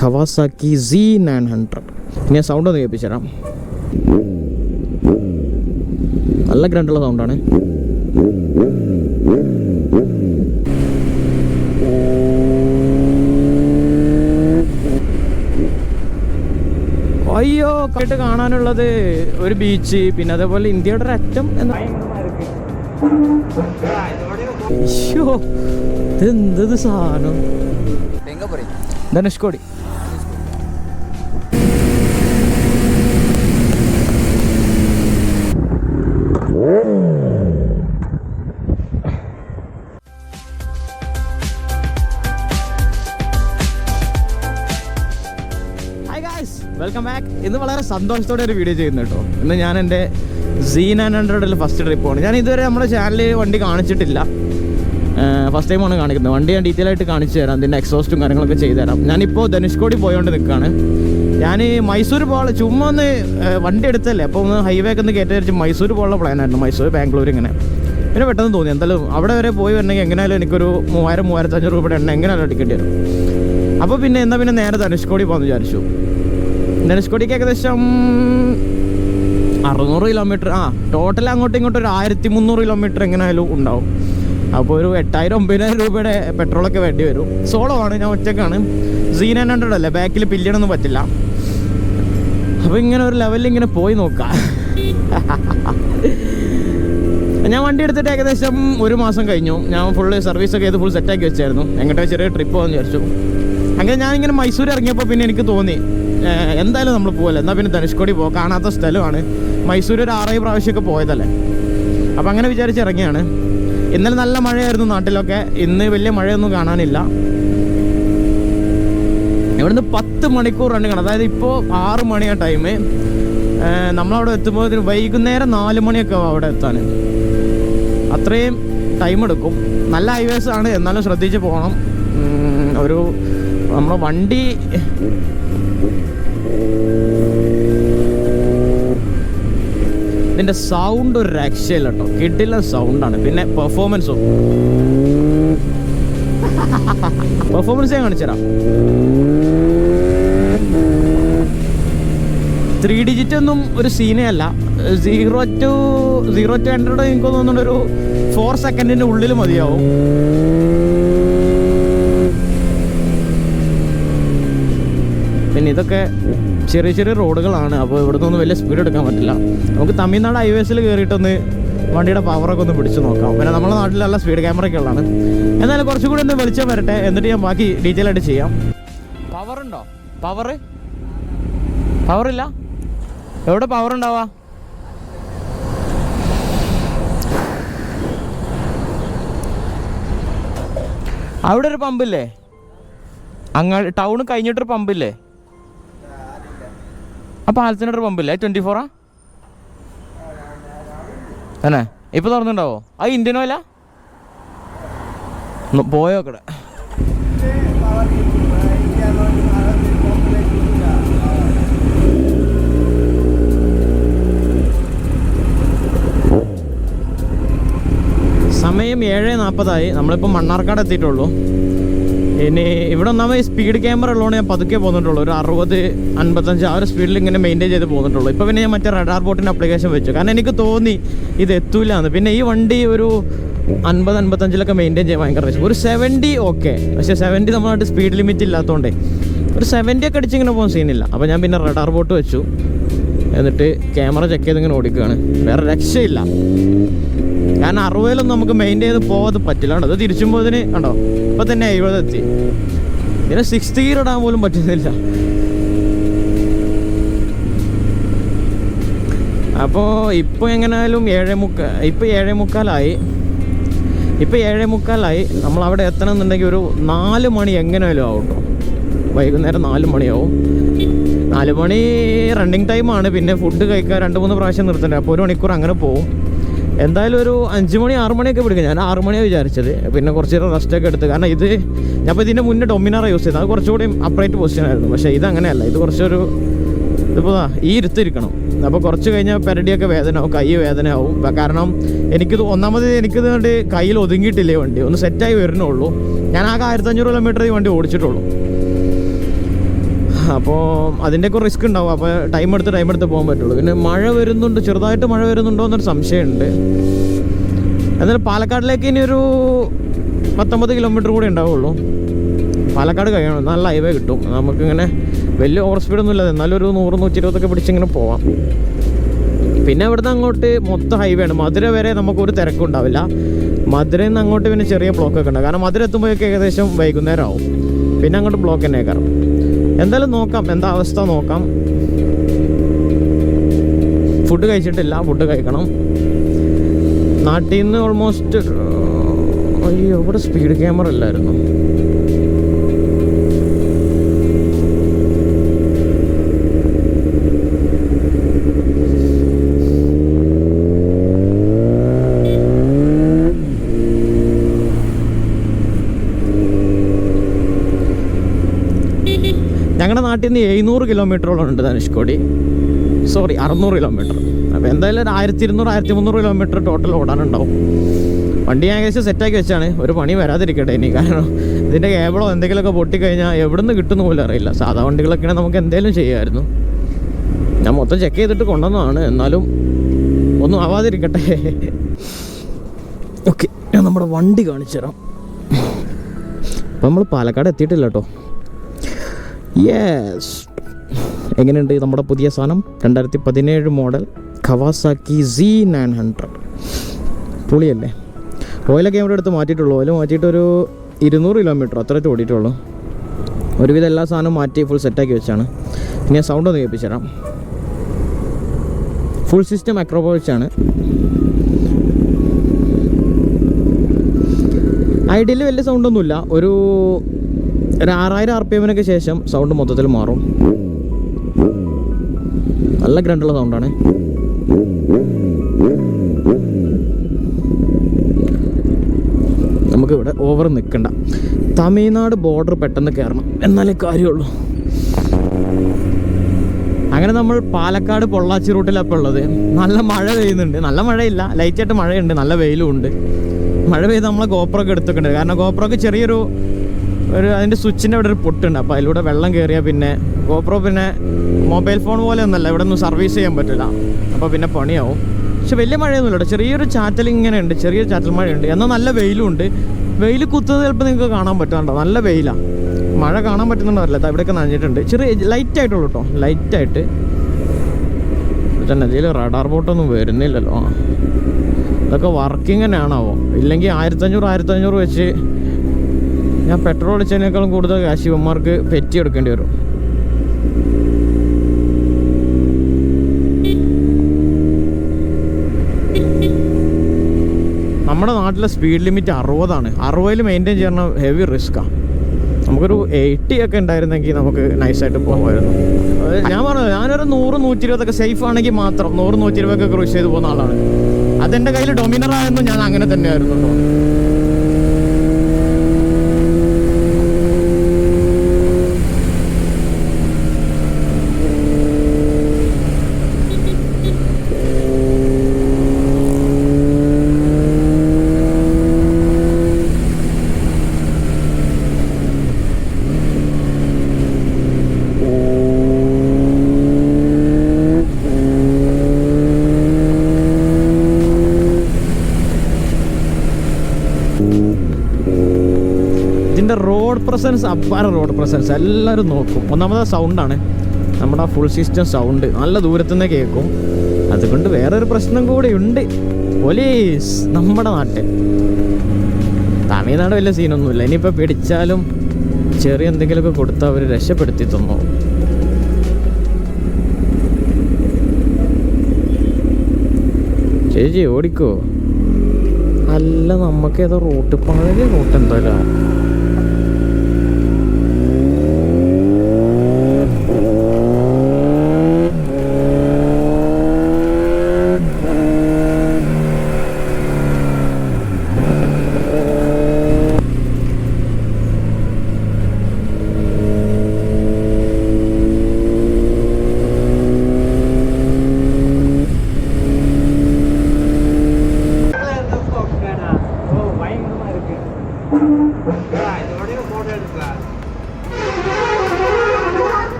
Kawasaki Z900. ഇനി sound ഒന്ന് കേൾപ്പിച്ചു തരാം. നല്ല ഗ്രണ്ടുള്ള സൗണ്ടാണ്. അയ്യോ കേട്ട് കാണാനുള്ളത് ഒരു ബീച്ച്, പിന്നെ അതേപോലെ ഇന്ത്യയുടെ ഒരു അറ്റം എന്തത് സാധനം. ധനുഷ്കോടി. Welcome back. ഇന്ന് വളരെ സന്തോഷത്തോടെ ഒരു വീഡിയോ ചെയ്യുന്നു കേട്ടോ. ഇന്ന് ഞാൻ എൻ്റെ Z900 ഫസ്റ്റ് ട്രിപ്പാണ്. ഞാൻ ഇതുവരെ നമ്മുടെ ചാനലിൽ വണ്ടി കാണിച്ചിട്ടില്ല, ഫസ്റ്റ് ടൈമാണ് കാണിക്കുന്നത്. വണ്ടി ഞാൻ ഡീറ്റെയിൽ ആയിട്ട് കാണിച്ചു തരാം, അതിൻ്റെ എക്സോസ്റ്റും കാര്യങ്ങളൊക്കെ ചെയ്തു തരാം. ഞാനിപ്പോൾ ധനുഷ്കോടി പോയോണ്ട് നിൽക്കുകയാണ്. ഞാൻ മൈസൂർ പോകാനുള്ള ചുമ്മാ ഒന്ന് വണ്ടി എടുത്തല്ലേ, അപ്പോൾ ഒന്ന് ഹൈവേ ഒക്കെ ഒന്ന് കയറ്റി വെച്ച് മൈസൂർ പോകാനുള്ള പ്ലാനായിരുന്നു. മൈസൂർ ബാംഗ്ലൂർ ഇങ്ങനെ. പിന്നെ പെട്ടെന്ന് തോന്നി എന്തായാലും അവിടെ വരെ പോയി വരണമെങ്കിൽ എങ്ങനെയായാലും എനിക്കൊരു 3000-3500 രൂപയുടെ എണ്ണ എങ്ങനെയാലും അടിക്കേണ്ടി വരും. അപ്പോൾ പിന്നെ എന്നാൽ പിന്നെ നേരെ ധനുഷ്കോടി പോകാമെന്ന് വിചാരിച്ചു. ധനുഷ്കോടിക്ക് ഏകദേശം 600 കിലോമീറ്റർ, ടോട്ടൽ അങ്ങോട്ടും ഇങ്ങോട്ടും ഒരു 1300 കിലോമീറ്റർ എങ്ങനെയായാലും ഉണ്ടാവും. അപ്പോൾ ഒരു 8000-9000 രൂപയുടെ പെട്രോളൊക്കെ വേണ്ടി വരും. സോളോ ആണ്, ഞാൻ ഒറ്റക്കാണ്. Z900 അല്ലേ, ബാക്കിൽ പില്ലിയണൊന്നും പറ്റില്ല. അപ്പോൾ ഇങ്ങനെ ഒരു ലെവലിൽ ഇങ്ങനെ പോയി നോക്കാം. ഞാൻ വണ്ടി എടുത്തിട്ട് ഏകദേശം 1 മാസം കഴിഞ്ഞു. ഞാൻ ഫുള്ള് സർവീസൊക്കെ ചെയ്ത് ഫുൾ സെറ്റാക്കി വെച്ചായിരുന്നു. എങ്ങോട്ടോ ചെറിയ ട്രിപ്പ് പോകാമെന്ന് വിചാരിച്ചു. അങ്ങനെ ഞാനിങ്ങനെ മൈസൂർ ഇറങ്ങിയപ്പോൾ പിന്നെ എനിക്ക് തോന്നി എന്തായാലും നമ്മൾ പോകല്ലേ, എന്നാൽ പിന്നെ ധനുഷ്കോടി പോകാം. കാണാത്ത സ്ഥലമാണ്. മൈസൂർ ഒരു 6 പ്രാവശ്യമൊക്കെ പോയതല്ലേ. അപ്പോൾ അങ്ങനെ വിചാരിച്ചിറങ്ങിയാണ്. ഇന്നലെ നല്ല മഴയായിരുന്നു നാട്ടിലൊക്കെ. ഇന്ന് വലിയ മഴയൊന്നും കാണാനില്ല. ഇവിടുന്ന് 10 മണിക്കൂർ റണ്ണിങ് ആണ്. അതായത് ഇപ്പോൾ 6 മണിയാണ് ടൈം. നമ്മളവിടെ എത്തുമ്പോൾ വൈകുന്നേരം 4 മണിയൊക്കെ ആവും അവിടെ എത്താൻ. അത്രയും ടൈം എടുക്കും. നല്ല ഹൈവേസ് ആണ്, എന്നാലും ശ്രദ്ധിച്ച് പോകണം. ഒരു നമ്മുടെ വണ്ടി ഇതിൻ്റെ സൗണ്ട് ഒരു രക്ഷയില്ല കേട്ടോ, കിട്ടില്ല സൗണ്ടാണ്. പിന്നെ പെർഫോമൻസ് ഞാൻ കാണിച്ചുതരാം. 3 ഡിജിറ്റ് ഒന്നും ഒരു സീനേ അല്ല. 0 to 100 എനിക്ക് തോന്നുന്നുണ്ട് ഒരു 4 സെക്കൻഡിൻ്റെ ഉള്ളിൽ മതിയാവും. പിന്നെ ഇതൊക്കെ ചെറിയ ചെറിയ റോഡുകളാണ്. അപ്പോൾ ഇവിടെ നിന്നൊന്നും വലിയ സ്പീഡ് എടുക്കാൻ പറ്റില്ല. നമുക്ക് തമിഴ്നാട് ഹൈവേസിൽ കയറിയിട്ടൊന്ന് വണ്ടിയുടെ പവറൊക്കെ ഒന്ന് പിടിച്ച് നോക്കാം. പിന്നെ നമ്മുടെ നാട്ടിലുള്ള സ്പീഡ് ക്യാമറയൊക്കെ ഉള്ളതാണ്. എന്നാലും കുറച്ചും കൂടി ഒന്ന് വെളിച്ചം വരട്ടെ, എന്നിട്ട് ഞാൻ ബാക്കി ഡീറ്റെയിൽ ആയിട്ട് ചെയ്യാം. പവറുണ്ടോ? പവറില്ല? എവിടെ പവർ ഉണ്ടാവാ? അവിടെ ഒരു പമ്പില്ലേ, അങ്ങ് ടൗൺ കഴിഞ്ഞിട്ടൊരു പമ്പില്ലേ? അപ്പോൾ പാലത്തിനൊരു പമ്പില്ലേ? 24 തന്നെ ഇപ്പോൾ തുറന്നുണ്ടാവോ? അത് ഇന്ത്യൻ ഓയിലാ? പോയോക്കടെ. സമയം 7:40 നമ്മളിപ്പോൾ മണ്ണാർക്കാട് എത്തിയിട്ടുള്ളൂ. ഇനി ഇവിടെ ഒന്നാമത് സ്പീഡ് ക്യാമറ ഉള്ളതുകൊണ്ട് ഞാൻ പതുക്കെ പോന്നിട്ടുള്ളൂ. ഒരു 60-55 ആ ഒരു സ്പീഡിൽ ഇങ്ങനെ മെയിൻറ്റെയിൻ ചെയ്ത് പോകുന്നുള്ളൂ. ഇപ്പോൾ പിന്നെ ഞാൻ മറ്റേ റഡാർ ബോട്ടിൻ്റെ ആപ്ലിക്കേഷൻ വെച്ചു, കാരണം എനിക്ക് തോന്നി ഇത് എത്തൂലാന്ന്. പിന്നെ ഈ വണ്ടി ഒരു 50-55 മെയിൻറ്റെയിൻ ചെയ്യാൻ ഭയങ്കര രസം. ഒരു 70 ഓക്കെ, പക്ഷേ 70 നമ്മളായിട്ട് സ്പീഡ് ലിമിറ്റ് ഇല്ലാത്തതുകൊണ്ടേ ഒരു 70 ഒക്കെ അടിച്ചിങ്ങനെ പോകാൻ സീനില്ല. അപ്പോൾ ഞാൻ പിന്നെ റഡാർ ബോട്ട് വെച്ചു, എന്നിട്ട് ക്യാമറ ചെക്ക് ചെയ്ത് ഇങ്ങനെ ഓടിക്കുകയാണ്. വേറെ രക്ഷയില്ല, കാരണം 60 നമുക്ക് മെയിൻറ്റെയിൻ ചെയ്ത് പോകാതെ പറ്റില്ല. കണ്ടോ, അത് തിരിച്ചുമ്പോൾ ഇതിന് കണ്ടോ ഇപ്പം തന്നെ 70 എത്തി. പിന്നെ 60 ഗിയർ ഇടാൻ പോലും പറ്റുന്നില്ല. അപ്പോൾ ഇപ്പോൾ എങ്ങനെയായാലും 7:45 ഇപ്പോൾ 7:45. നമ്മളവിടെ എത്തണമെന്നുണ്ടെങ്കിൽ ഒരു 4 മണി എങ്ങനെയായാലും ആവും കേട്ടോ. വൈകുന്നേരം 4 മണിയാവും. 4 മണി റണ്ണിങ് ടൈമാണ്. പിന്നെ ഫുഡ് കഴിക്കാൻ 2-3 പ്രാവശ്യം നിർത്തണ്ടേ, അപ്പോൾ 1 മണിക്കൂർ അങ്ങനെ പോവും. എന്തായാലും ഒരു 5 മണി 6 മണിയൊക്കെ പിടിക്കും. ഞാൻ 6 മണിയാണ് വിചാരിച്ചത്. പിന്നെ കുറച്ച് നേരം റെസ്റ്റൊക്കെ എടുത്ത്, കാരണം ഇത് ഞാനിപ്പോൾ ഇതിൻ്റെ മുന്നേ ഡൊമിനാർ യൂസ് ചെയ്തത്. അത് കുറച്ചുകൂടി അപ്രൈറ്റ് പൊസിഷനായിരുന്നു. പക്ഷേ ഇതങ്ങനെയല്ല, ഇത് കുറച്ചൊരു ഇതിപ്പോൾ ഈ ഇരുത്തിരിക്കണം. അപ്പോൾ കുറച്ച് കഴിഞ്ഞാൽ പെരടിയൊക്കെ വേദനയാവും, കൈ വേദനയാവും. കാരണം എനിക്കിത് ഒന്നാമത് എനിക്കിത് കൊണ്ട് കയ്യിൽ ഒതുങ്ങിയിട്ടില്ലേ വണ്ടി, ഒന്ന് സെറ്റായി വരുന്നുള്ളൂ. ഞാൻ ആകെ 1500 കിലോമീറ്റർ ഈ വണ്ടി ഓടിച്ചിട്ടുള്ളൂ. അപ്പോൾ അതിൻ്റെയൊക്കെ റിസ്ക് ഉണ്ടാവും. അപ്പോൾ ടൈം എടുത്ത് പോകാൻ പറ്റുള്ളൂ. പിന്നെ മഴ വരുന്നുണ്ട്, ചെറുതായിട്ട് മഴ വരുന്നുണ്ടോ എന്നൊരു സംശയമുണ്ട്. എന്നാലും പാലക്കാടിലേക്ക് ഇനി ഒരു 19 കിലോമീറ്റർ കൂടി ഉണ്ടാവുള്ളൂ. പാലക്കാട് കഴിയണം, നല്ല ഹൈവേ കിട്ടും നമുക്കിങ്ങനെ. വലിയ ഓവർ സ്പീഡൊന്നും ഇല്ലാതെ എന്നാലും ഒരു 100-120 പിടിച്ചിങ്ങനെ പോവാം. പിന്നെ ഇവിടുന്ന് അങ്ങോട്ട് മൊത്തം ഹൈവേ ആണ്. മധുര വരെ നമുക്കൊരു തിരക്കും ഉണ്ടാവില്ല. മധുരയിൽ നിന്ന് അങ്ങോട്ട് പിന്നെ ചെറിയ ബ്ലോക്കൊക്കെ ഉണ്ട്. കാരണം മധുര എത്തുമ്പോഴേക്ക് ഏകദേശം വൈകുന്നേരം ആവും. പിന്നെ അങ്ങോട്ട് ബ്ലോക്ക് തന്നെ കയറും. എന്തായാലും നോക്കാം, എന്താ അവസ്ഥ നോക്കാം. ഫുഡ് കഴിച്ചിട്ടില്ല, ഫുഡ് കഴിക്കണം. നാട്ടിൽ നിന്ന് ഓൾമോസ്റ്റ് അയ്യോ ഇവിടെ സ്പീഡ് ക്യാമറ ഇല്ലായിരുന്നു. ഞങ്ങളുടെ നാട്ടിൽ നിന്ന് 700 കിലോമീറ്ററോളം ഉണ്ട് ധനുഷ്കോടി. 600 കിലോമീറ്റർ. അപ്പോൾ എന്തായാലും ഒരു 1200-1300 കിലോമീറ്റർ ടോട്ടൽ ഓടാനുണ്ടാവും. വണ്ടി ഞാൻ ഏകദേശം സെറ്റാക്കി വെച്ചാണ്. ഒരു പണി വരാതിരിക്കട്ടെ ഇനി. കാരണം ഇതിൻ്റെ കേബിളോ എന്തെങ്കിലുമൊക്കെ പൊട്ടിക്കഴിഞ്ഞാൽ എവിടെ നിന്ന് കിട്ടുന്ന പോലും അറിയില്ല. സാധാ വണ്ടികളൊക്കെയാണ് നമുക്ക് എന്തെങ്കിലും ചെയ്യുമായിരുന്നു. ഞാൻ മൊത്തം ചെക്ക് ചെയ്തിട്ട് കൊണ്ടുവന്നതാണ്, എന്നാലും ഒന്നും ആവാതിരിക്കട്ടെ. ഓക്കെ, ഞാൻ നമ്മുടെ വണ്ടി കാണിച്ചു തരാം. അപ്പം നമ്മൾ പാലക്കാട് എത്തിയിട്ടില്ല കേട്ടോ. യെസ്, എങ്ങനെയുണ്ട് നമ്മുടെ പുതിയ സാധനം? 2017 മോഡൽ കവാസാക്കി Z900. പൊളിയല്ലേ? ഓയിലൊക്കെ ഇവിടെ എടുത്ത് മാറ്റിയിട്ടുള്ളൂ. ഓയിൽ മാറ്റിയിട്ടൊരു 200 കിലോമീറ്റർ അത്രയൊക്കെ ഓടിയിട്ടുള്ളൂ. ഒരുവിധം എല്ലാ സാധനവും മാറ്റി ഫുൾ സെറ്റാക്കി വെച്ചാണ്. ഇനി ഞാൻ സൗണ്ട് ഒന്ന് കേൾപ്പിച്ചു തരാം. Full system അക്രോപോളിച്ചാണ്. ഐഡിയയിൽ വലിയ സൗണ്ടൊന്നുമില്ല. ഒരു 6000 RPM ശേഷം സൗണ്ട് മൊത്തത്തിൽ മാറും. നല്ല ഗ്രണ്ടുള്ള സൗണ്ടാണ്. നമുക്കിവിടെ ഓവർ നിൽക്കണ്ട. തമിഴ്നാട് ബോർഡർ പെട്ടെന്ന് കയറണം എന്നാലേ കാര്യമുള്ളൂ. അങ്ങനെ നമ്മൾ പാലക്കാട് പൊള്ളാച്ചി റൂട്ടിലപ്പോൾ ഉള്ളത്. നല്ല മഴ പെയ്യുന്നുണ്ട്. നല്ല മഴയില്ല, ലൈറ്റായിട്ട് മഴയുണ്ട്, നല്ല വെയിലും ഉണ്ട്. മഴ പെയ്ത് നമ്മളെ ഗോപ്രൊക്കെ എടുത്തിട്ടുണ്ട്. കാരണം ഗോപ്രോക്ക് ചെറിയൊരു അതിൻ്റെ സ്വിച്ചിൻ്റെ അവിടെ ഒരു പൊട്ടുണ്ട്. അപ്പോൾ അതിലൂടെ വെള്ളം കയറിയാൽ പിന്നെ ഗോപ്രോ പിന്നെ മൊബൈൽ ഫോൺ പോലെ ഒന്നല്ല, ഇവിടെ ഒന്നും സർവീസ് ചെയ്യാൻ പറ്റില്ല. അപ്പോൾ പിന്നെ പണിയാവും. പക്ഷെ വലിയ മഴയൊന്നുമില്ല കേട്ടോ. ചെറിയൊരു ചാറ്റൽ ഇങ്ങനെ ഉണ്ട്, ചെറിയൊരു ചാറ്റൽ മഴയുണ്ട്. എന്നാൽ നല്ല വെയിലും ഉണ്ട്. വെയിൽ കുത്തുന്നത് ചിലപ്പോൾ നിങ്ങൾക്ക് കാണാൻ പറ്റുന്നുണ്ടോ? നല്ല വെയിലാണ്. മഴ കാണാൻ പറ്റുന്നുണ്ടോ? ഇവിടെയൊക്കെ നനഞ്ഞിട്ടുണ്ട്. ചെറിയ ലൈറ്റായിട്ടുള്ളൂ കേട്ടോ, ലൈറ്റായിട്ട് തന്നെ. ഇതിൽ റഡാർ ബോട്ടൊന്നും വരുന്നില്ലല്ലോ. ഇതൊക്കെ വർക്കിംഗ് തന്നെയാണാവോ? ഇല്ലെങ്കിൽ 1500 വെച്ച് ഞാൻ പെട്രോൾ അടിച്ചതിനേക്കാളും കൂടുതൽ കാശ് ഇവന്മാർക്ക് പെറ്റി എടുക്കേണ്ടി വരും. നമ്മുടെ നാട്ടിലെ സ്പീഡ് ലിമിറ്റ് 60 60 മെയിൻറ്റെയിൻ ചെയ്യണ ഹെവി റിസ്ക്കാണ്. നമുക്കൊരു 80 ഒക്കെ ഉണ്ടായിരുന്നെങ്കിൽ നമുക്ക് നൈസായിട്ട് പോകുമായിരുന്നു. ഞാൻ പറഞ്ഞത് ഞാനൊരു 100-120 സേഫ് ആണെങ്കിൽ മാത്രം 100-120 ക്രൂസ് ചെയ്ത് പോകുന്ന ആളാണ്. അതെൻ്റെ കയ്യിൽ ഡൊമിനറായെന്നും ഞാൻ അങ്ങനെ തന്നെയായിരുന്നു കേട്ടോ. റോഡ് പ്രസൻസ്, അപ്പാര റോഡ് പ്രസൻസ് എല്ലാവരും നോക്കും. ഒന്നാമത് സൗണ്ടാണ്, നമ്മുടെ ഫുൾ സിസ്റ്റം സൗണ്ട് നല്ല ദൂരത്തു നിന്ന് കേൾക്കും. അതുകൊണ്ട് വേറൊരു പ്രശ്നം കൂടെ ഉണ്ട്. പോലീസ് നമ്മുടെ നാട്ടിൽ. തമിഴ്നാട് വലിയ സീനൊന്നുമില്ല. ഇനിയിപ്പോൾ പിടിച്ചാലും ചെറിയ എന്തെങ്കിലുമൊക്കെ കൊടുത്താൽ അവർ രക്ഷപ്പെടുത്തി തന്നു. ചേച്ചി ഓടിക്കോ. അല്ല, നമുക്കേതോ റൂട്ട്, പഴയ റൂട്ട് എന്തോല്ല.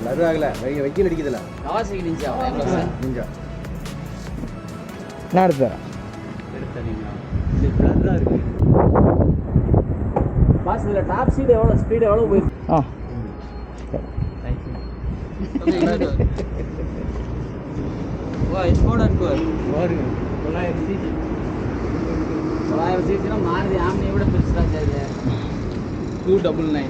ബ്ലർ ആകില്ല, വൈക്കിൽ അടിക്കത്തില്ല. ഞാൻ എടുത്തു തരാം. டாப் ஸ்பீடு எவ்வளோ போயிருக்கு? ആ சீட்னா மாறுதி ஆம்னியை விட பெருசா சார்ஜ் 299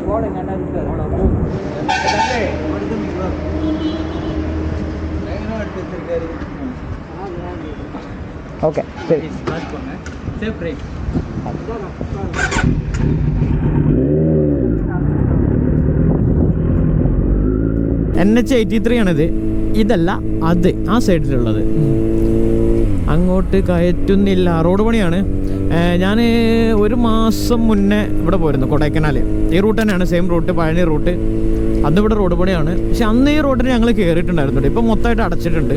போடுங்க என்ன இருக்கு ഓക്കെ ശരി. Safe break. NH83 ആണിത്. ഇതല്ല, അത് ആ സൈഡിലുള്ളത്. അങ്ങോട്ട് കയറ്റുന്നില്ല, റോഡ് പണിയാണ്. ഞാൻ ഒരു മാസം മുന്നേ ഇവിടെ പോയിരുന്നു, കൊടൈക്കനാൽ. ഈ റൂട്ട് തന്നെയാണ്, സെയിം റൂട്ട്, പഴനി റൂട്ട്. അന്ന് ഇവിടെ റോഡ് പണിയാണ്. പക്ഷെ അന്ന് ഈ റോഡിന് ഞങ്ങൾ കയറിയിട്ടുണ്ടായിരുന്നു. ഇപ്പം മൊത്തമായിട്ട് അടച്ചിട്ടുണ്ട്.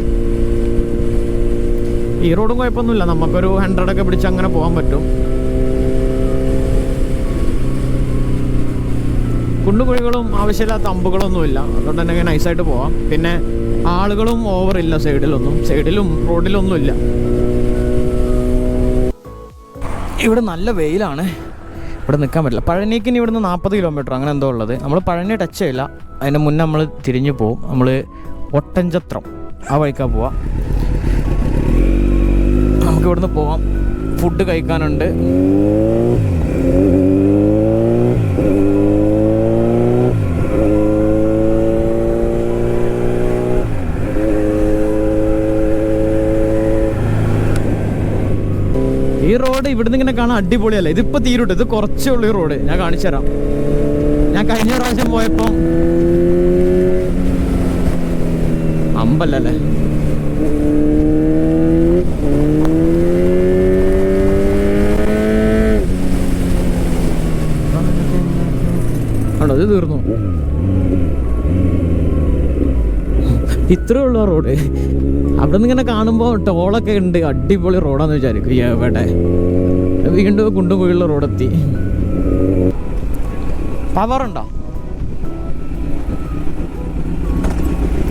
ഈ റോഡും കുഴപ്പമൊന്നുമില്ല, നമുക്കൊരു 100 ഒക്കെ പിടിച്ച് അങ്ങനെ പോകാൻ പറ്റും. കുണ്ടുകുഴികളും ആവശ്യമില്ലാത്ത അമ്പുകളൊന്നുമില്ല, അതുകൊണ്ട് തന്നെ നൈസായിട്ട് പോവാം. പിന്നെ ആളുകളും ഓവറില്ല സൈഡിലും റോഡിലൊന്നുമില്ല. ഇവിടെ നല്ല വെയിലാണ്, ഇവിടെ നിൽക്കാൻ പറ്റില്ല. പഴനിക്കിന് ഇവിടുന്ന് 40 കിലോമീറ്റർ അങ്ങനെ എന്തോ ഉള്ളത്. നമ്മൾ പഴനി ടച്ച് ചെയ്യില്ല, അതിന് മുന്നേ നമ്മൾ തിരിഞ്ഞു പോവും. നമ്മൾ ഒട്ടൻചത്രം ആ വഴിക്കാ പോവാം. നമുക്ക് ഇവിടുന്ന് പോവാം, ഫുഡ് കഴിക്കാനുണ്ട്. ഈ റോഡ് ഇവിടുന്ന് ഇങ്ങനെ കാണാൻ അടിപൊളിയല്ലേ. ഇതിപ്പോൾ തീരുട്ട്, ഇത് കുറച്ചേ ഉള്ളൂ ഈ റോഡ്. ഞാൻ കാണിച്ചു തരാം. ഞാൻ കഴിഞ്ഞ പ്രാവശ്യം പോയപ്പോൾ അമ്പലല്ലേ, ആണോ ഇത് തീർന്നു. ഇത്രേ ഉള്ളൂ ആ റോഡ്. അവിടെ നിന്ന് ഇങ്ങനെ കാണുമ്പോൾ ടോളൊക്കെ ഉണ്ട്, അടിപൊളി റോഡാന്ന് വിചാരിക്കും. എവിടെ വീണ്ടും കുണ്ടും കുഴിയുള്ള റോഡെത്തി. പവറുണ്ടോ?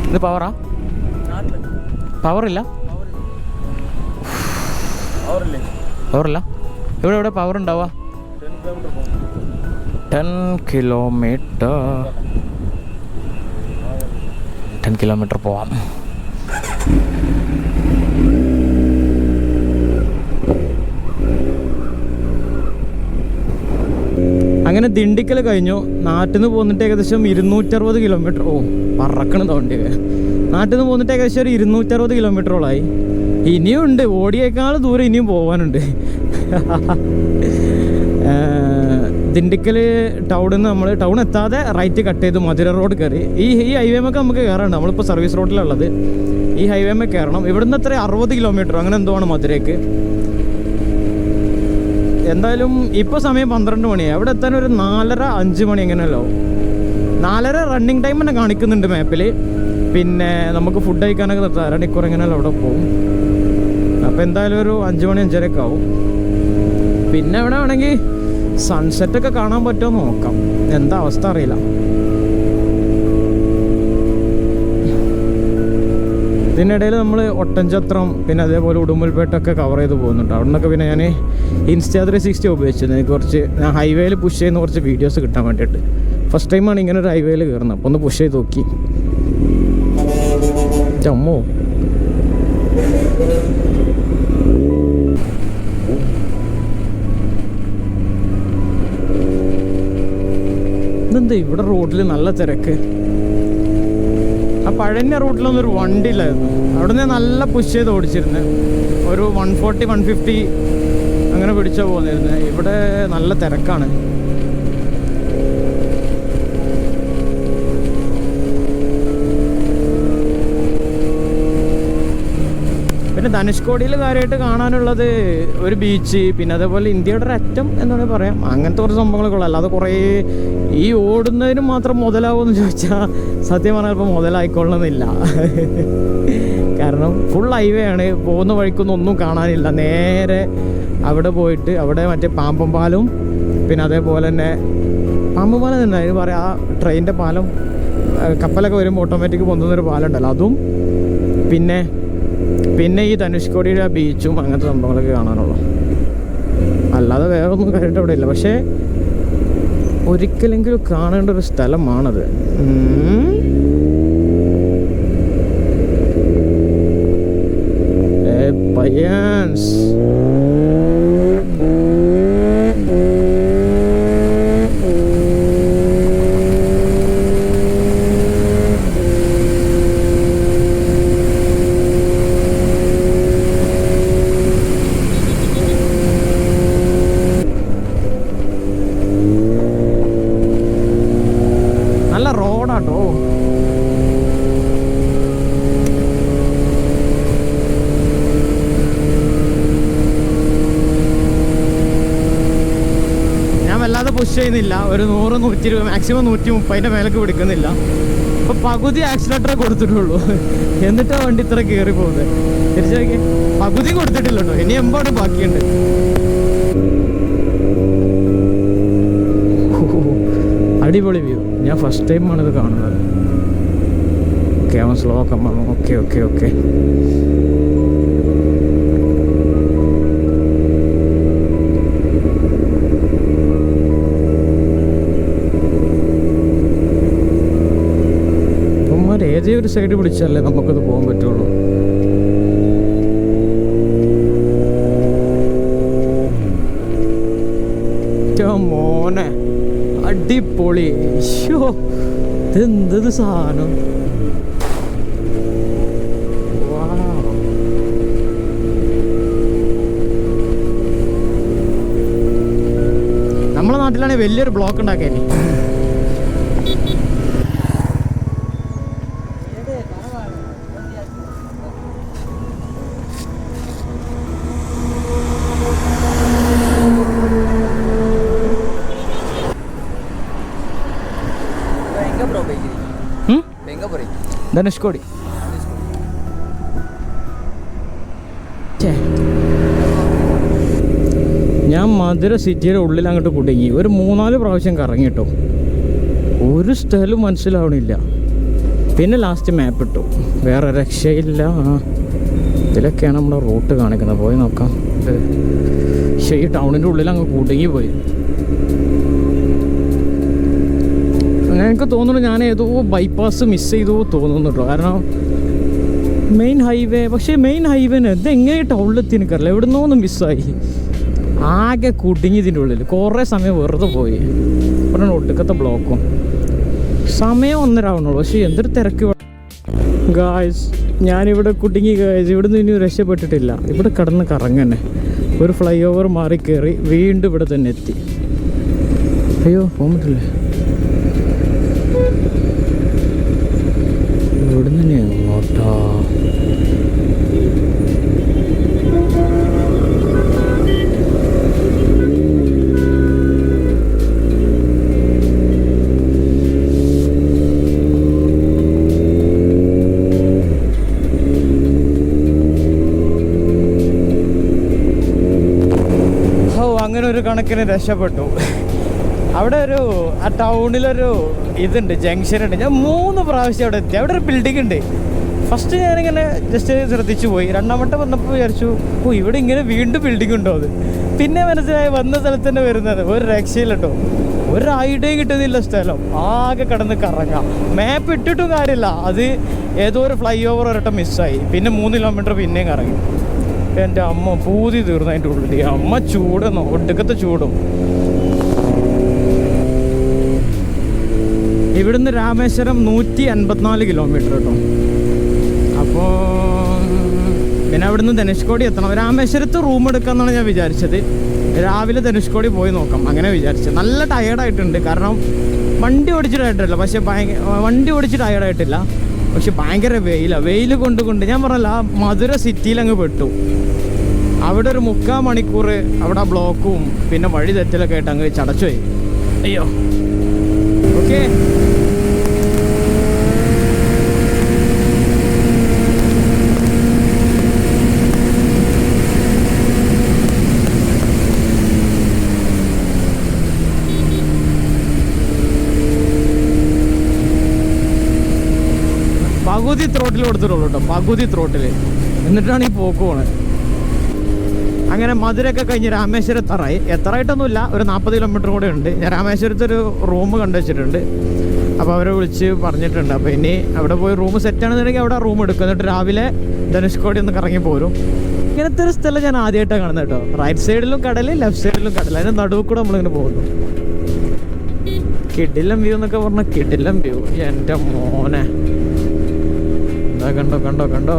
ഇത് പവറാ? പവറില്ല. ഇവിടെ എവിടെ പവർ ഉണ്ടാവുക? 10 കിലോമീറ്റർ പോവാം. അങ്ങനെ ദിണ്ടിക്കൽ കഴിഞ്ഞു. നാട്ടിൽ നിന്ന് പോന്നിട്ട് ഏകദേശം 260 കിലോമീറ്റർ. ഓ പറക്കണം തോണ്ടി. നാട്ടിൽ നിന്ന് പോന്നിട്ട് ഏകദേശം ഒരു 260 കിലോമീറ്ററോളായി. ഇനിയും ഉണ്ട്, ഓടിയേക്കാൾ ദൂരം ഇനിയും പോകാനുണ്ട്. ദിണ്ടിക്കൽ ടൗണിൽ നിന്ന് നമ്മൾ ടൗൺ എത്താതെ റൈറ്റ് കട്ട് ചെയ്ത് മധുര റോഡ് കയറി. ഈ ഹൈവേമൊക്കെ നമുക്ക് കയറാണ്ട്. നമ്മളിപ്പോൾ സർവീസ് റോഡിലുള്ളത്. ഈ ഹൈവേമേ കയറണം. ഇവിടുന്ന് എത്ര 60 കിലോമീറ്റർ അങ്ങനെ എന്തോ ആണ് മധുരയ്ക്ക്. എന്തായാലും ഇപ്പോൾ സമയം 12 മണിയായി. അവിടെ എത്താൻ ഒരു 4:30-5 മണി എങ്ങനെയല്ലോ. 4:30 റണ്ണിങ് ടൈം തന്നെ കാണിക്കുന്നുണ്ട് മാപ്പിൽ. പിന്നെ നമുക്ക് ഫുഡ് കഴിക്കാനൊക്കെ നിർത്താം, 1 മണിക്കൂർ എങ്ങനെയല്ലോ അവിടെ പോകും. അപ്പോൾ എന്തായാലും ഒരു 5 മണി 5:30 ആവും. പിന്നെ ഇവിടെ വേണമെങ്കിൽ സൺസെറ്റൊക്കെ കാണാൻ പറ്റുമോ നോക്കാം. എന്താ അവസ്ഥ അറിയില്ല. ഇതിനിടയിൽ നമ്മൾ ഒട്ടൻചത്രം പിന്നെ അതേപോലെ ഉടുമ്പൽപേട്ടൊക്കെ കവർ ചെയ്ത് പോകുന്നുണ്ട്. അവിടെ നിന്നൊക്കെ പിന്നെ ഞാൻ Insta 360 ഉപയോഗിച്ചത്. എനിക്ക് കുറച്ച് ഞാൻ ഹൈവേയിൽ പുഷ് ചെയ്യുന്ന കുറച്ച് വീഡിയോസ് കിട്ടാൻ വേണ്ടിയിട്ട്. ഫസ്റ്റ് ടൈമാണ് ഇങ്ങനെ ഒരു ഹൈവേയിൽ കയറുന്നത്. അപ്പോൾ ഒന്ന് പുഷ് ചെയ്ത് നോക്കി. ചമ്മോ ഇതെന്താ ഇവിടെ റോഡിൽ നല്ല തിരക്ക്. ആ പഴയ റൂട്ടിലൊന്നും ഒരു വണ്ടിയില്ലായിരുന്നു. അവിടെ നിന്ന് നല്ല പുഷ് ചെയ്ത് ഓടിച്ചിരുന്നത്. ഒരു 140-150 അങ്ങനെ പിടിച്ചാൽ പോകുന്നിരുന്നത്. ഇവിടെ നല്ല തിരക്കാണ്. പിന്നെ ധനുഷ്കോടിയിൽ കാര്യമായിട്ട് കാണാനുള്ളത് ഒരു ബീച്ച്, പിന്നെ അതേപോലെ ഇന്ത്യയുടെ ഒരു അറ്റം എന്നാണ് പറയാം. അങ്ങനത്തെ കുറച്ച് സംഭവങ്ങളൊക്കെ ഉള്ളു. അല്ലാതെ കുറേ ഈ ഓടുന്നതിനും മാത്രം മുതലാവുമെന്ന് ചോദിച്ചാൽ സത്യം പറഞ്ഞാൽ ഇപ്പോൾ മുതലായിക്കൊള്ളണമെന്നില്ല. കാരണം ഫുൾ ഹൈവേ ആണ്. പോകുന്ന വഴിക്കൊന്നും ഒന്നും കാണാനില്ല. നേരെ അവിടെ പോയിട്ട് അവിടെ മറ്റേ പാമ്പം പാലവും പിന്നെ അതേപോലെ തന്നെ പാമ്പം പാലം തന്നെ അതിന് പറയാം, ആ ട്രെയിനിൻ്റെ പാലം, കപ്പലൊക്കെ വരുമ്പോൾ ഓട്ടോമാറ്റിക് പൊന്തുന്നൊരു പാലം ഉണ്ടല്ലോ, അതും പിന്നെ ഈ ധനുഷ്കോടിയുടെ ബീച്ചും അങ്ങനത്തെ സംഭവങ്ങളൊക്കെ കാണാനുള്ളൂ. അല്ലാതെ വേറെ ഒന്നും കാര്യമായിട്ട് അവിടെ ഇല്ല. പക്ഷേ ഒരിക്കലെങ്കിലും കാണേണ്ട ഒരു സ്ഥലമാണത്. പയ്യൻസ് നല്ല റോഡാട്ടോ. വല്ലാതെ പുഷ് ചെയ്യുന്നില്ല, ഒരു 100, 120, മാക്സിമം 130 മേലേക്ക് പിടിക്കുന്നില്ല. ഇപ്പൊ പകുതി ആക്സിലേറ്ററേ കൊടുത്തിട്ടുള്ളൂ, എന്നിട്ടാ വണ്ടി ഇത്ര കയറി പോകുന്നത്. തിരിച്ചു പകുതി കൊടുത്തിട്ടില്ല കേട്ടോ, ഇനി 80 ബാക്കിയുണ്ട്. അടിപൊളി വ്യൂ. ഞാൻ ഫസ്റ്റ് ടൈമാണ് ഇത് കാണുന്നത്. ഓക്കെ, അവൻ സ്ലോ ആക്കാം. Okay okay okay. ഏതേ ഒരു സൈഡ് പിടിച്ചാലേ നമുക്കത് പോകാൻ പറ്റുള്ളൂ. മോനെ അടിപൊളി. ഇതെന്തത് സാധനം. നമ്മളെ നാട്ടിലാണെങ്കിൽ വലിയൊരു ബ്ലോക്ക് ഉണ്ടാക്കിയല്ലേ. ധനുഷ്കോടി. ഞാൻ മധുര സിറ്റിയുടെ ഉള്ളിൽ അങ്ങോട്ട് കുടുങ്ങി. ഒരു 3-4 പ്രാവശ്യം കറങ്ങി കേട്ടോ, ഒരു സ്ഥലവും മനസ്സിലാവണില്ല. പിന്നെ ലാസ്റ്റ് മാപ്പ് ഇട്ടു, വേറെ രക്ഷയില്ല. ഇതിലൊക്കെയാണ് നമ്മുടെ റൂട്ട് കാണിക്കുന്നത്. പോയി നോക്കാം. പക്ഷേ ഈ ടൗണിൻ്റെ ഉള്ളിൽ അങ്ങ് കുടുങ്ങി പോയി. എനിക്ക് തോന്നുന്നു ഞാൻ ഏതോ ബൈപ്പാസ് മിസ് ചെയ്തോ തോന്നുന്നു കേട്ടോ. കാരണം മെയിൻ ഹൈവേ, പക്ഷേ മെയിൻ ഹൈവേന് ഇതെങ്ങനെ ടൗണിലെത്തി എനിക്കറിയില്ല, എവിടെ നിന്നൊന്നും മിസ്സായി. ആകെ കുടുങ്ങി ഇതിൻ്റെ ഉള്ളിൽ. കുറേ സമയം വെറുതെ പോയി. ഇവിടെ ഒടുക്കത്തെ ബ്ലോക്കും. സമയം 1:30 ആവണുള്ളൂ, പക്ഷേ എന്തൊരു തിരക്ക്. ഗായ്സ്, ഞാനിവിടെ കുടുങ്ങി ഗായ്സ്. ഇവിടെ നിന്ന് ഇനി രക്ഷപ്പെട്ടിട്ടില്ല. ഇവിടെ കിടന്ന് കറങ്ങനെ ഒരു ഫ്ലൈ ഓവർ മാറി കയറി വീണ്ടും ഇവിടെ തന്നെ എത്തി. അയ്യോ, പോകാൻ പറ്റില്ലേ. ഇവിടെ നിന്ന് എങ്ങോട്ടാ? അങ്ങനെ ഒരു കണക്കിന് രക്ഷപ്പെട്ടു. അവിടെ ആ ടൗണിലൊരു ഇതുണ്ട്, ജംഗ്ഷൻ ഉണ്ട്. ഞാൻ 3 പ്രാവശ്യം അവിടെ എത്തി. അവിടെ ഒരു ബിൽഡിംഗ് ഉണ്ട്. ഫസ്റ്റ് ഞാനിങ്ങനെ ജസ്റ്റ് ശ്രദ്ധിച്ചു പോയി. രണ്ടാമത്തെ വന്നപ്പോൾ വിചാരിച്ചു, ഇവിടെ ഇങ്ങനെ വീണ്ടും ബിൽഡിംഗ് ഉണ്ടോ. അത് പിന്നെ മനസ്സിലായി വന്ന സ്ഥലത്ത് തന്നെ വരുന്നത്. ഒരു രക്ഷയില്ല കേട്ടോ, ഒരു ഐഡിയ കിട്ടുന്നില്ല. സ്ഥലം ആകെ കിടന്ന് കറങ്ങാം. മാപ്പ് ഇട്ടിട്ടും കാര്യമില്ല. അത് ഏതോ ഒരു ഫ്ലൈ ഓവർ ഒരട്ടം മിസ്സായി. പിന്നെ 3 കിലോമീറ്റർ പിന്നെയും കറങ്ങി. എൻ്റെ അമ്മ പൂതി തീർന്നു അതിൻ്റെ ഉള്ളിൽ. അമ്മ ചൂടെന്നോ, ഒടുക്കത്തെ ചൂടും. ഇവിടുന്ന് രാമേശ്വരം 154 കിലോമീറ്റർ കേട്ടോ. അപ്പോൾ പിന്നെ അവിടുന്ന് ധനുഷ്കോടി എത്തണം. രാമേശ്വരത്ത് റൂം എടുക്കാമെന്നാണ് ഞാൻ വിചാരിച്ചത്. രാവിലെ ധനുഷ്കോടി പോയി നോക്കാം അങ്ങനെ വിചാരിച്ചത്. നല്ല ടയേർഡായിട്ടുണ്ട്, കാരണം വണ്ടി ഓടിച്ചിട്ടായിട്ടില്ല. പക്ഷേ വണ്ടി ഓടിച്ച് ടയേർഡായിട്ടില്ല. പക്ഷെ ഭയങ്കര വെയിലാണ്. വെയിൽ കൊണ്ട് ഞാൻ പറഞ്ഞല്ല, ആ മധുര സിറ്റിയിൽ അങ്ങ് പെട്ടു. അവിടെ ഒരു 3/4 മണിക്കൂർ അവിടെ ബ്ലോക്കും പിന്നെ വഴി തെറ്റലൊക്കെ ആയിട്ട് അങ്ങ് ചടച്ചു പോയി. അയ്യോ, ഓക്കെ. പകുതി ത്രോട്ടിൽ കൊടുത്തിട്ടുള്ളൂ കേട്ടോ, പകുതി ത്രോട്ടിൽ. എന്നിട്ടാണ് ഈ പോക്ക് പോണത്. അങ്ങനെ മധുരയൊക്കെ കഴിഞ്ഞ് രാമേശ്വരം എത്തറായിട്ടൊന്നുമില്ല, ഒരു 40 കിലോമീറ്റർ കൂടെ ഉണ്ട്. ഞാൻ രാമേശ്വരത്ത് ഒരു റൂം കണ്ടു വെച്ചിട്ടുണ്ട്. അപ്പോൾ അവരെ വിളിച്ച് പറഞ്ഞിട്ടുണ്ട്. അപ്പോൾ ഇനി അവിടെ പോയി റൂം സെറ്റാണെന്നുണ്ടെങ്കിൽ അവിടെ റൂം എടുക്കും. എന്നിട്ട് രാവിലെ ധനുഷ്കോടി ഒന്ന് കറങ്ങി പോരും. ഇങ്ങനത്തെ ഒരു സ്ഥലം ഞാൻ ആദ്യമായിട്ടാണ് കാണുന്നത് കേട്ടോ. റൈറ്റ് സൈഡിലും കടൽ, ലെഫ്റ്റ് സൈഡിലും കടൽ, അതിൻ്റെ നടുവ് കൂടെ നമ്മളിങ്ങനെ പോകുന്നു. കിടിലം വ്യൂ എന്നൊക്കെ പറഞ്ഞാൽ കിടിലം വ്യൂ. എൻ്റെ മോനെ, എന്താ കണ്ടോ കണ്ടോ കണ്ടോ.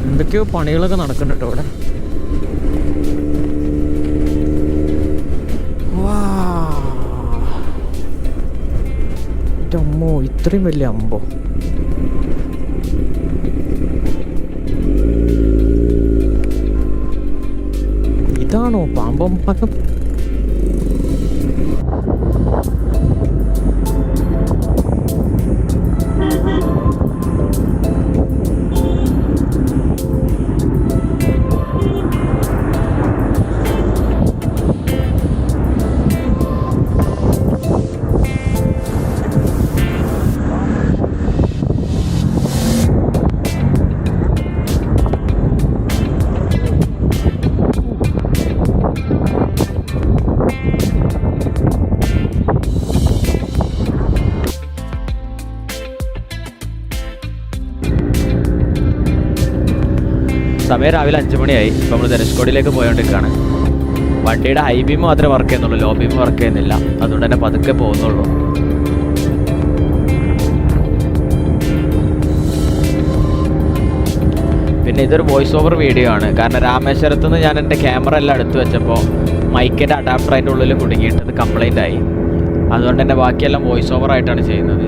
എന്തൊക്കെയോ പണികളൊക്കെ നടക്കുന്നുണ്ട് ഇവിടെ. അമ്മോ, ഇത്രയും വലിയ അമ്പോ. ഇതാണോ പാമ്പമ്പക്കം? സമയം രാവിലെ 5 മണിയായി. ഇപ്പോൾ നമ്മൾ ധനുഷ്കോടിയിലേക്ക് പോയോണ്ടിരിക്കുകയാണ്. വണ്ടിയുടെ ഹൈ ബീം മാത്രമേ വർക്ക് ചെയ്യുന്നുള്ളൂ, ലോ ബീം വർക്ക് ചെയ്യുന്നില്ല. അതുകൊണ്ട് തന്നെ പതുക്കെ പോകുന്നുള്ളൂ. പിന്നെ ഇതൊരു വോയിസ് ഓവർ വീഡിയോ ആണ്. കാരണം രാമേശ്വരത്ത് നിന്ന് ഞാൻ എൻ്റെ ക്യാമറ എല്ലാം എടുത്തു വെച്ചപ്പോൾ മൈക്കിൻ്റെ അഡാപ്റ്റർ അതിൻ്റെ ഉള്ളിൽ കുടുങ്ങിയിട്ടത് കംപ്ലൈൻ്റ് ആയി. അതുകൊണ്ട് തന്നെ ബാക്കിയെല്ലാം വോയിസ് ഓവർ ആയിട്ടാണ് ചെയ്യുന്നത്.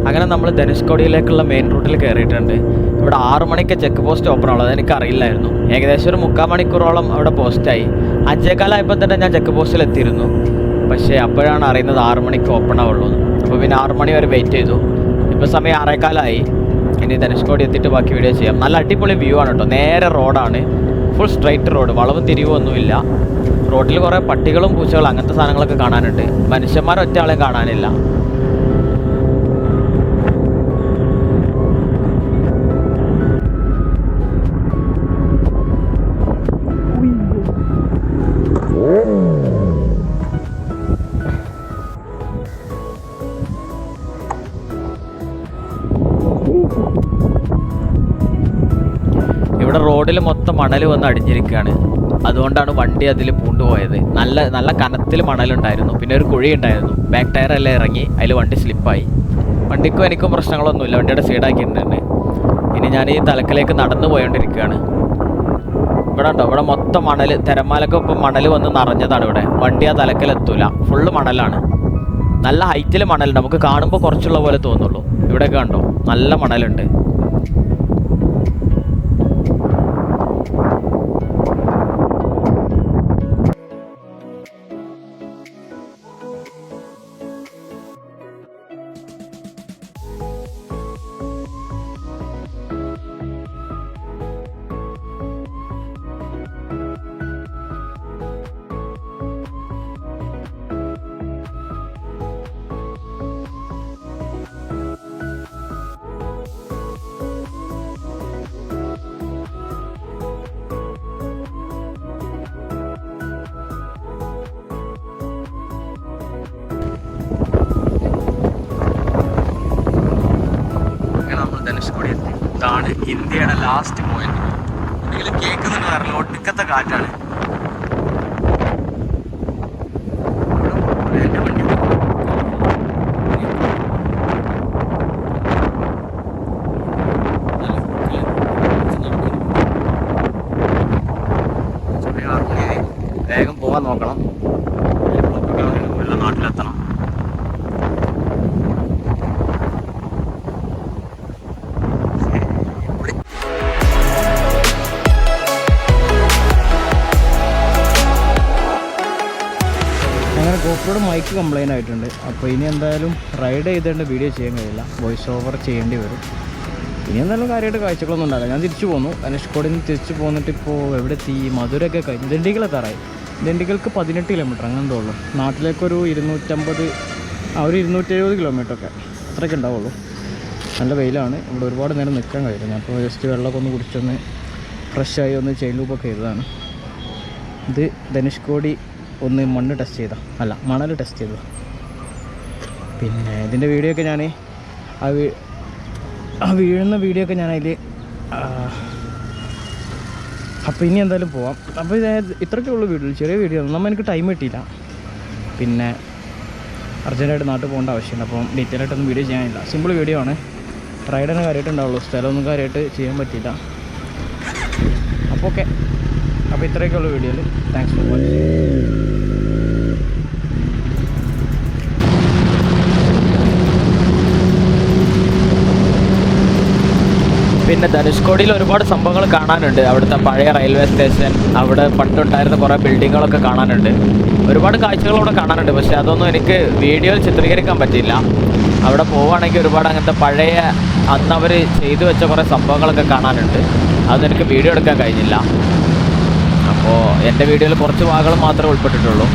അങ്ങനെ നമ്മൾ ധനുഷ്കോടിയിലേക്കുള്ള മെയിൻ റൂട്ടിൽ കയറിയിട്ടുണ്ട്. ഇവിടെ 6 മണിക്ക് ചെക്ക് പോസ്റ്റ് ഓപ്പൺ ആവുള്ളത് അതെനിക്ക് അറിയില്ലായിരുന്നു. ഏകദേശം ഒരു 3/4 മണിക്കൂറോളം അവിടെ പോസ്റ്റായി. 5:15 തന്നെ ഞാൻ ചെക്ക് പോസ്റ്റിൽ എത്തിയിരുന്നു. പക്ഷേ അപ്പോഴാണ് അറിയുന്നത് 6 മണിക്ക് ഓപ്പൺ ആവുള്ളൂ. അപ്പോൾ പിന്നെ 6 മണി വരെ വെയിറ്റ് ചെയ്തു. ഇപ്പോൾ സമയം 6:15. ഇനി ധനുഷ്കോടി എത്തിയിട്ട് ബാക്കി വീഡിയോ ചെയ്യാം. നല്ല അടിപൊളി വ്യൂ ആണ് കേട്ടോ. നേരെ റോഡാണ്, ഫുൾ സ്ട്രൈറ്റ് റോഡ്, വളവും തിരിവൊന്നുമില്ല. റോഡിൽ കുറേ പട്ടികളും പൂച്ചകളും അങ്ങനത്തെ സാധനങ്ങളൊക്കെ കാണാനുണ്ട്. മനുഷ്യന്മാരൊറ്റ ആളെയും കാണാനില്ല. ഇവിടെ റോഡിൽ മൊത്തം മണൽ വന്ന് അടിഞ്ഞിരിക്കുകയാണ്. അതുകൊണ്ടാണ് വണ്ടി അതിൽ പൂണ്ടുപോയത്. നല്ല കനത്തിൽ മണലുണ്ടായിരുന്നു. പിന്നെ ഒരു കുഴി ഉണ്ടായിരുന്നു. ബാക്ക് ടയർ എല്ലാം ഇറങ്ങി അതിൽ വണ്ടി സ്ലിപ്പായി. വണ്ടിക്കും എനിക്കും പ്രശ്നങ്ങളൊന്നുമില്ല, വണ്ടിയുടെ സൈഡാക്കിയിട്ടുണ്ട്. ഇനി ഞാൻ ഈ തലക്കലേക്ക് നടന്നു പോയോണ്ടിരിക്കുകയാണ്. ഇവിടെ ഉണ്ടോ, ഇവിടെ മൊത്തം മണൽ, തിരമാലൊക്കെ ഇപ്പം മണൽ വന്ന് നിറഞ്ഞതാണ്. ഇവിടെ വണ്ടി ആ തലക്കലെത്തൂല, ഫുള്ള് മണലാണ്. നല്ല ഹൈറ്റിൽ മണലുണ്ട്. നമുക്ക് കാണുമ്പോൾ കുറച്ചുള്ള പോലെ തോന്നുള്ളൂ. ഇവിടെയൊക്കെ കണ്ടോ, നല്ല മണലുണ്ട്. ഇതാണ് ഇന്ത്യയുടെ ലാസ്റ്റ് പോയിന്റ്. എന്തെങ്കിലും കേൾക്കുന്നുണ്ട്, കാരണം ഒടുക്കത്തെ കാറ്റാണ്. വേഗം പോകാൻ നോക്കണം, നാട്ടിലെത്തണം. മൈക്ക് കംപ്ലൈൻ്റ് ആയിട്ടുണ്ട്. അപ്പോൾ ഇനി എന്തായാലും റൈഡ് ചെയ്തേണ്ട വീഡിയോ ചെയ്യാൻ കഴിയില്ല, വോയിസ് ഓവർ ചെയ്യേണ്ടി വരും. ഇനി എന്തായാലും കാര്യമായിട്ട് കാഴ്ചകളൊന്നും ഉണ്ടാവില്ല. ഞാൻ തിരിച്ചു പോന്നു. ധനുഷ്കോടിൽ നിന്ന് തിരിച്ച് പോന്നിട്ട് ഇപ്പോൾ എവിടെ എത്തി? മധുരയൊക്കെ കഴിഞ്ഞു. ദണ്ഡിഗലെത്താറായി. ദണ്ഡിഗൽക്ക് 18 കിലോമീറ്റർ അങ്ങനെ തോന്നുള്ളൂ. നാട്ടിലേക്കൊരു 270 കിലോമീറ്ററൊക്കെ അത്രയൊക്കെ ഉണ്ടാവുള്ളൂ. നല്ല വെയിലാണ്. ഇവിടെ ഒരുപാട് നേരം നിൽക്കാൻ കഴിയില്ല. ഞാൻ ഇപ്പോൾ ജസ്റ്റ് വെള്ളമൊക്കെ ഒന്ന് കുടിച്ചൊന്ന് ഫ്രഷായി ഒന്ന് ചെയിൻ ലൂപ്പൊക്കെ ചെയ്തതാണ്. ഇത് ധനുഷ്കോടി ഒന്ന് മണ്ണ് ടെസ്റ്റ് ചെയ്താൽ അല്ല മണൽ ടെസ്റ്റ് ചെയ്തതാണ്. പിന്നെ ഇതിൻ്റെ വീഡിയോ ഒക്കെ ഞാൻ ആ വീഴുന്ന വീഡിയോ ഒക്കെ ഞാൻ അതിൽ അപ്പോൾ ഇനി എന്തായാലും പോവാം. അപ്പോൾ ഇത്രയൊക്കെ ഉള്ളൂ വീഡിയോ, ചെറിയ വീഡിയോ നമ്മൾ എനിക്ക് ടൈം കിട്ടിയില്ല. പിന്നെ അർജൻറ്റായിട്ട് നാട്ടിൽ പോകേണ്ട ആവശ്യമില്ല. അപ്പം ഡീറ്റെയിൽ ആയിട്ടൊന്നും വീഡിയോ ചെയ്യാനില്ല. സിമ്പിൾ വീഡിയോ ആണ്. റൈഡിനെ കാര്യമായിട്ട് ഉണ്ടാവുള്ളൂ, സ്ഥലമൊന്നും കാര്യമായിട്ട് ചെയ്യാൻ പറ്റിയില്ല. അപ്പോൾ ഓക്കെ, അപ്പോൾ ഇത്രയൊക്കെ ഉള്ളൂ വീഡിയോയിൽ. Thanks for watching. പിന്നെ ധനുഷ്കോടിയിൽ ഒരുപാട് സംഭവങ്ങൾ കാണാനുണ്ട്. അവിടുത്തെ പഴയ റെയിൽവേ സ്റ്റേഷൻ, അവിടെ പണ്ടുണ്ടായിരുന്ന കുറേ ബിൽഡിങ്ങുകളൊക്കെ കാണാനുണ്ട്. ഒരുപാട് കാഴ്ചകളവിടെ കാണാനുണ്ട്. പക്ഷേ അതൊന്നും എനിക്ക് വീഡിയോയിൽ ചിത്രീകരിക്കാൻ പറ്റില്ല. അവിടെ പോവുകയാണെങ്കിൽ ഒരുപാട് അങ്ങനത്തെ പഴയ അന്നവർ ചെയ്തു വെച്ച കുറേ സംഭവങ്ങളൊക്കെ കാണാനുണ്ട്. അതൊന്നും എനിക്ക് വീഡിയോ എടുക്കാൻ കഴിഞ്ഞില്ല. അപ്പോൾ എൻ്റെ വീഡിയോയിൽ കുറച്ച് ഭാഗങ്ങൾ മാത്രമേ ഉൾപ്പെട്ടിട്ടുള്ളൂ.